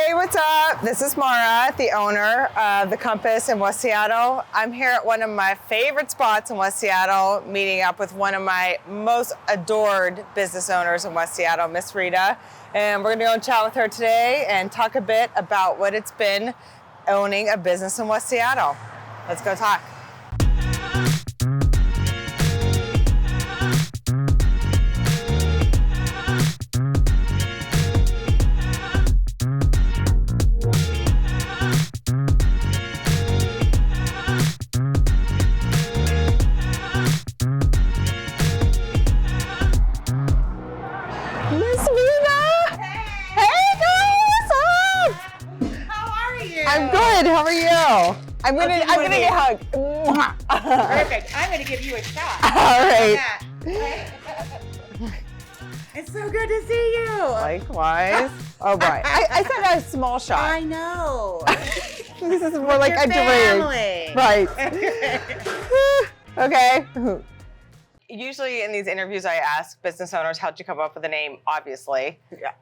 Hey, what's up? This is Mara, the owner of The Compass in West Seattle. I'm here at one of my favorite spots in West Seattle, meeting up with one of my most adored business owners in West Seattle, Miss Rita. And we're gonna go and chat with her today and talk a bit about what it's been owning a business in West Seattle. Let's go talk. I'm good. How are you? I'm gonna get a hug. Perfect. I'm gonna give you a shot. All right. It's so good to see you. Likewise. Oh boy. I said a small shot. I know. This is more like your a drink. family. Right. Okay. Usually in these interviews, I ask business owners, how'd you come up with the name? Obviously. Yeah.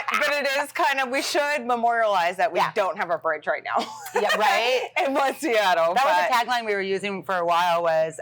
But it is kind of, we should memorialize that we don't have a bridge right now. Yeah, right? In West Seattle. That was the tagline we were using for a while was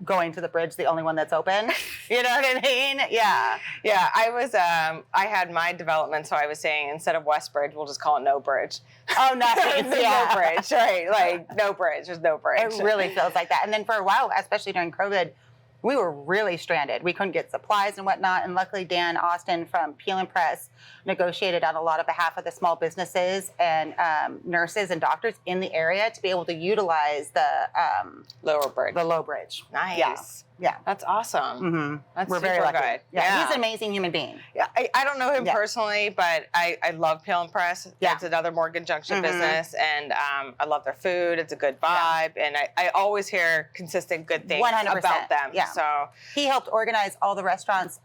going to the bridge, the only one that's open. You know what I mean? Yeah. Yeah, I had my development, so I was saying instead of West Bridge, we'll just call it No Bridge. Oh, nothing. No bridge, right? Like, no bridge, there's no bridge. It really feels like that. And then for a while, especially during COVID, we were really stranded. We couldn't get supplies and whatnot. And luckily, Dan Austin from Peel and Press negotiated on a lot of behalf of the small businesses and nurses and doctors in the area to be able to utilize the lower bridge. The low bridge. Nice. Yeah. That's awesome. Mm-hmm. That's We're super very lucky. good. Yeah. He's an amazing human being. Yeah, I don't know him personally, but I love Peel and Press. Yeah. It's another Morgan Junction business, and I love their food. It's a good vibe, and I always hear consistent good things 100%. about them. Yeah. So he helped organize all the restaurants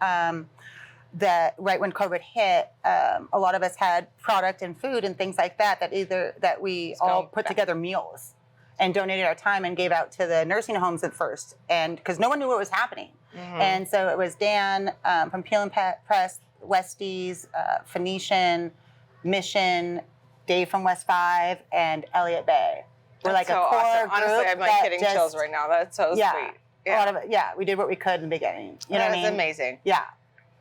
that right when COVID hit, a lot of us had product and food and things like that we all put together meals and donated our time and gave out to the nursing homes at first, and because no one knew what was happening. Mm-hmm. And so it was Dan from Peel and Press, Westies, Phoenician, Mission, Dave from West 5, and Elliott Bay. We're that's like so a core awesome. group. Honestly, I'm like getting chills right now. That's so sweet. A lot of it. Yeah, we did what we could in the beginning. You know what I mean? That's amazing. Yeah.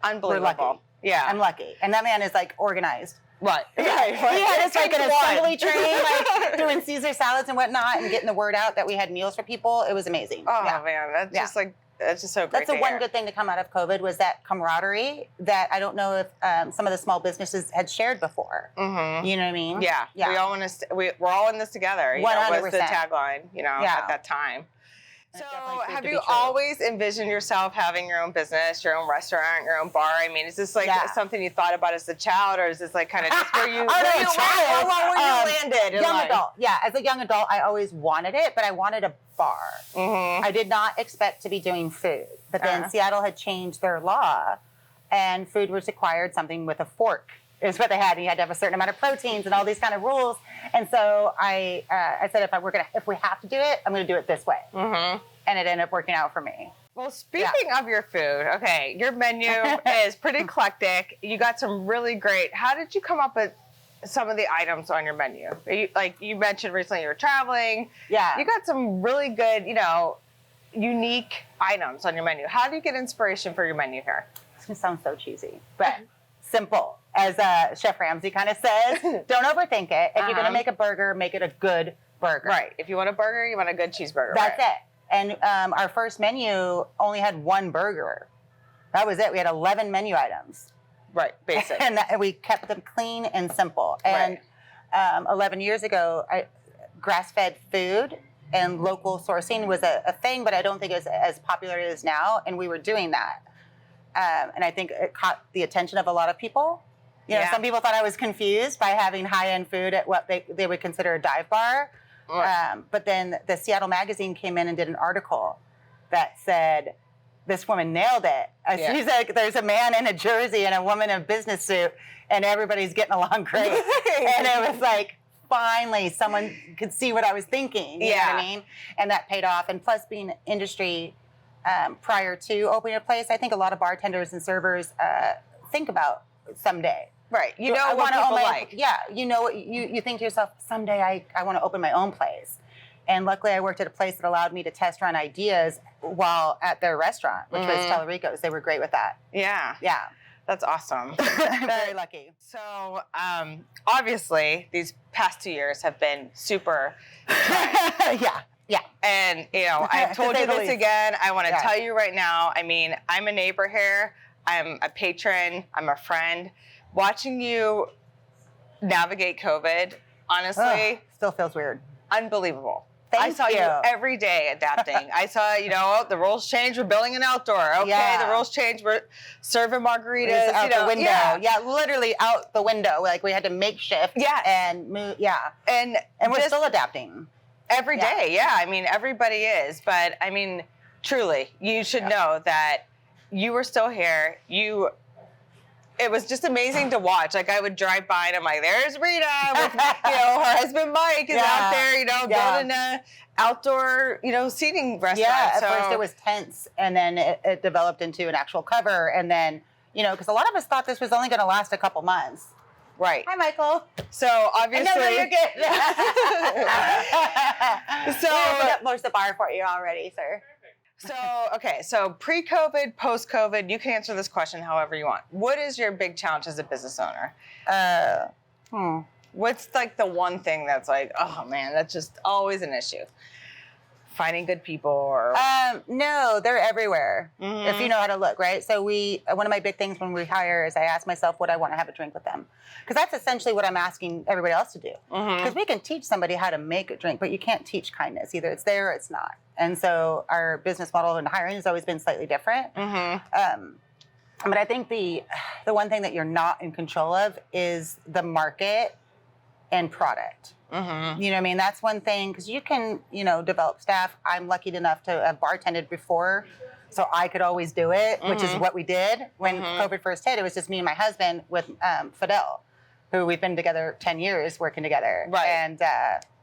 Unbelievable. We're lucky. Yeah. I'm lucky. And that man is like organized. Right. He had us like an assembly train, like doing Caesar salads and whatnot and getting the word out that we had meals for people. It was amazing. Oh man, that's just so great. That's the one good thing to come out of COVID was that camaraderie that I don't know if some of the small businesses had shared before. Mm-hmm. You know what I mean? Yeah. We all want to. We're all in this together. 100%. Was the tagline? at that time. So, have you always envisioned yourself having your own business, your own restaurant, your own bar? I mean, is this like something you thought about as a child, or is this like kind of just where you landed? Young adult. Yeah, as a young adult, I always wanted it, but I wanted a bar. Mm-hmm. I did not expect to be doing food, but then Seattle had changed their law, and food was required something with a fork. Is what they had, and you had to have a certain amount of proteins and all these kind of rules. And so I said, if we have to do it, I'm going to do it this way. Mm-hmm. And it ended up working out for me. Well, speaking of your food, okay, your menu is pretty eclectic. You got some really great. How did you come up with some of the items on your menu? You mentioned recently you were traveling. Yeah, you got some really good, unique items on your menu. How do you get inspiration for your menu here? It's going to sound so cheesy, but simple. As Chef Ramsay kind of says, don't overthink it. If you're going to make a burger, make it a good burger. Right. If you want a burger, you want a good cheeseburger. That's it. And our first menu only had one burger. That was it. We had 11 menu items. Right. Basic. And we kept them clean and simple. And 11 years ago, grass-fed food and local sourcing was a thing, but I don't think it was as popular as now. And we were doing that. And I think it caught the attention of a lot of people. Some people thought I was confused by having high-end food at what they would consider a dive bar. But then the Seattle Magazine came in and did an article that said, this woman nailed it. She's like, there's a man in a jersey and a woman in a business suit, and everybody's getting along great. And it was like, finally, someone could see what I was thinking. You know what I mean? And that paid off. And plus, being industry prior to opening a place, I think a lot of bartenders and servers think about someday. Right. You I know what wanna own people my, like. Yeah, you know what, you think to yourself, someday I want to open my own place. And luckily I worked at a place that allowed me to test run ideas while at their restaurant, which was Tellerico's. They were great with that. Yeah. Yeah. That's awesome. Very lucky. So, obviously, these past 2 years have been super Yeah. Yeah. And, you know, I've told say you the this least. again. I want to Yeah. tell you right now. I mean, I'm a neighbor here. I'm a patron. I'm a friend. Watching you navigate COVID, honestly, Still feels weird. unbelievable. I Thank saw you you. every day adapting. I saw, you know, the rules changed. We're building an outdoor. Okay, Yeah. the rules changed. We're serving margaritas. It was out you know, the window. Yeah, literally out the window. Like we had to make shift. Yes. And move. Yeah. And we're just still adapting. every Yeah. day. Yeah, I mean, everybody is. But I mean, truly, you should know that you were still here. It was just amazing to watch. Like I would drive by and I'm like, there's Rita with, you know, her husband Mike is out there, you know, building a outdoor, you know, seating restaurant. Yeah, at first it was tents and then it developed into an actual cover. And then, you know, because a lot of us thought this was only going to last a couple months. Right. Hi, Michael. So obviously. No, you're good. So we opened up most of the bar for you already, sir. So, okay, so pre-COVID, post-COVID, you can answer this question however you want. What is your big challenge as a business owner? What's like the one thing that's like, oh man, that's just always an issue? Finding good people or? No, they're everywhere. If you know how to look, right? So one of my big things when we hire is I ask myself, would I want to have a drink with them? Because that's essentially what I'm asking everybody else to do. Because we can teach somebody how to make a drink, but you can't teach kindness. Either it's there or it's not. And so our business model and hiring has always been slightly different. But I think the one thing that you're not in control of is the market and product. You know what I mean? That's one thing, because you can, you know, develop staff. I'm lucky enough to have bartended before, so I could always do it, which is what we did. When COVID first hit, it was just me and my husband with Fidel, who we've been together 10 years working together. Right. And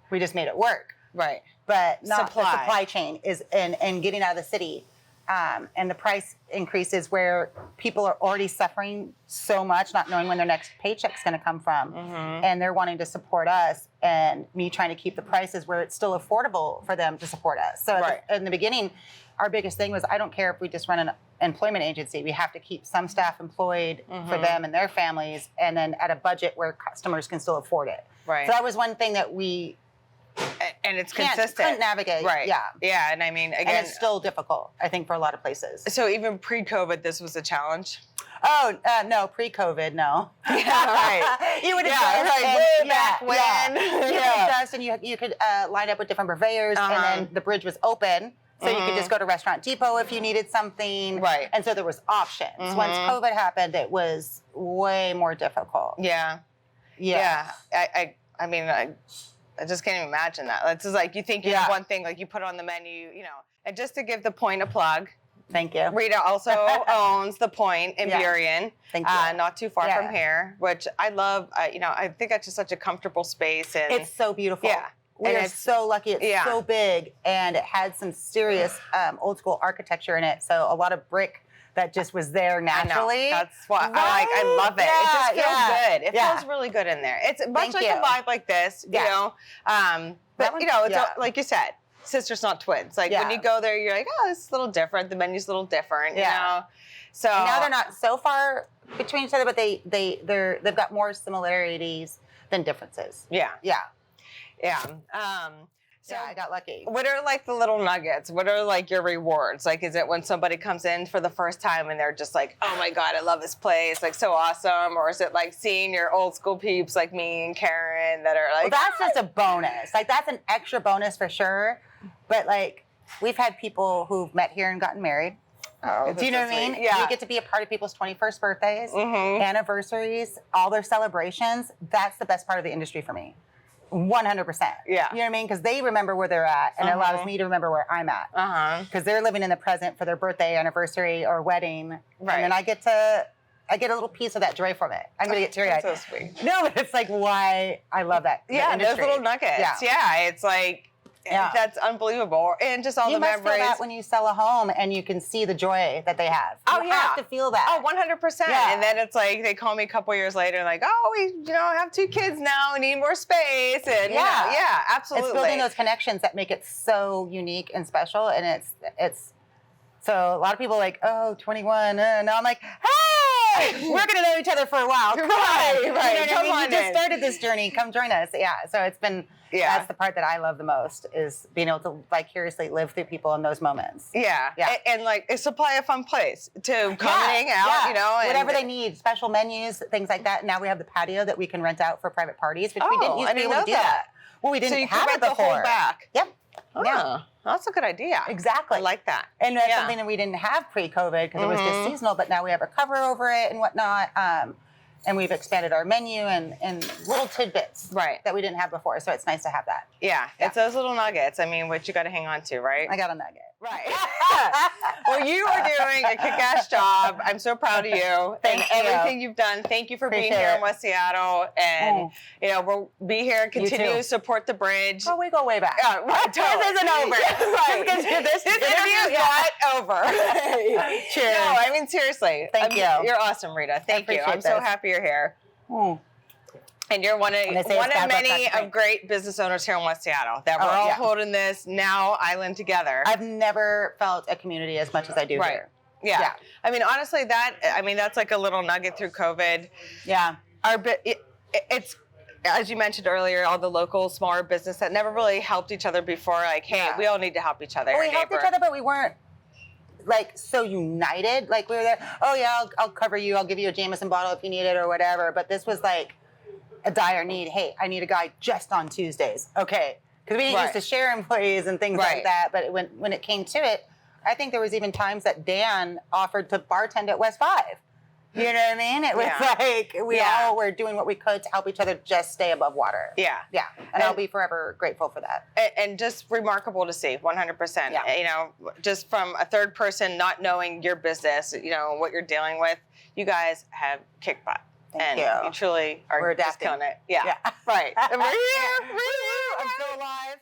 we just made it work. Right. But not Supply. the supply chain is and getting out of the city. And the price increases where people are already suffering so much, not knowing when their next paycheck's going to come from. And they're wanting to support us, and me trying to keep the prices where it's still affordable for them to support us. So in the beginning, our biggest thing was, I don't care if we just run an employment agency. We have to keep some staff employed for them and their families, and then at a budget where customers can still afford it. Right. So that was one thing that we and it's consistent. couldn't navigate. Right. Yeah. Yeah, and I mean, again. And it's still difficult, I think, for a lot of places. So even pre-COVID, this was a challenge? Oh, no, pre-COVID, no. Yeah, right. You would adjust. Like way back when. You would adjust, and you could line up with different purveyors, and then the bridge was open. So you could just go to Restaurant Depot if you needed something. Right. And so there was options. Once COVID happened, it was way more difficult. Yeah. Yeah. I mean, I just can't even imagine that. It's just like you think you have one thing, like you put it on the menu, you know. And just to give the Point a plug, Thank you. Rita also owns the Point in Burien, Thank you. not too far from here, which I love. You know, I think that's just such a comfortable space, and It's so beautiful. Yeah. We And are so lucky. It's so big, and it had some serious old school architecture in it. So a lot of brick that just was there naturally. That's why I love it. It just feels good. It Yeah. feels really good in there. It's much Thank like you. a vibe like this, you know. But you know, it's like you said, sisters not twins. Like when you go there, you're like, oh, this is a little different. The menu's a little different, you know. So and now they're not so far between each other, but they've got more similarities than differences. Yeah. Yeah. Yeah. So I got lucky. What are like the little nuggets? What are like your rewards? Like, is it when somebody comes in for the first time and they're just like, oh my God, I love this place, like so awesome? Or is it like seeing your old school peeps like me and Karen that are like, Well, that's just a bonus. Like that's an extra bonus for sure. But like we've had people who've met here and gotten married. oh, Do you know what I mean? Yeah. You get to be a part of people's 21st birthdays, anniversaries, all their celebrations. That's the best part of the industry for me. 100%. Yeah. You know what I mean? Because they remember where they're at, and it allows me to remember where I'm at. Because they're living in the present for their birthday, anniversary, or wedding. Right. And then I get a little piece of that joy from it. I'm going to get teary-eyed. That's so sweet. No, but it's like why I love that. Yeah, industry. those little nuggets. Yeah, it's like, Yeah. That's unbelievable. And just all You the must memories. feel that when you sell a home and you can see the joy that they have. Oh, you yeah. have to feel that. Oh, 100%. Yeah. And then it's like they call me a couple years later, like, oh, we, have 2 kids now. We need more space. And yeah, absolutely. It's building those connections that make it so unique and special. And it's so a lot of people are like, oh, 21. And I'm like, hey, we're going to know each other for a while. Come on. Right. You know what I Come mean? on You just in. started this journey. Come join us. Yeah. So it's been, that's the part that I love the most, is being able to vicariously live through people in those moments. Yeah. Yeah. And like, supply a fun place to come and hang out, and whatever they need, special menus, things like that. Now we have the patio that we can rent out for private parties, which we didn't used to be able to do that. Well, we didn't so you have can it rent the before. whole back. Yep. Oh, Yeah. That's a good idea. Exactly. I like that. And that's something that we didn't have pre-COVID because it was just seasonal, but now we have a cover over it and whatnot. And we've expanded our menu and little tidbits that we didn't have before. So it's nice to have that. Yeah. It's those little nuggets. I mean, what you got to hang on to, right? I got a nugget. Right. Well, you are doing a kick-ass job. I'm so proud of you. Thank you. Everything you've done. Thank you for being here in West Seattle. And, we'll be here, continue to support the bridge. Oh, we go way back. Yeah, right, totally. This isn't over. This interview is not over. Cheers. No, I mean, seriously. Thank you. You're awesome, Rita. Thank you. I'm so happy you're here. And you're one of many of great business owners here in West Seattle that we're all holding this now island together. I've never felt a community as much as I do here. Yeah. I mean, honestly, that's like a little nugget through COVID. Yeah. It's, as you mentioned earlier, all the local smaller business that never really helped each other before. Like, hey, we all need to help each other. Well, we helped each other, but we weren't like so united. Like we were there, oh yeah, I'll cover you. I'll give you a Jameson bottle if you need it or whatever. But this was like a dire need. Hey, I need a guy just on Tuesdays. Okay. Because we didn't used to share employees and things like that. But when it came to it, I think there was even times that Dan offered to bartend at West 5. You know what I mean? It was like we all were doing what we could to help each other just stay above water. Yeah. Yeah. And I'll be forever grateful for that. And just remarkable to see, 100%. Yeah. Just from a third person not knowing your business, what you're dealing with, you guys have kicked butt. Thank you truly are just killing it. Yeah. Right. And we're here. I'm still alive.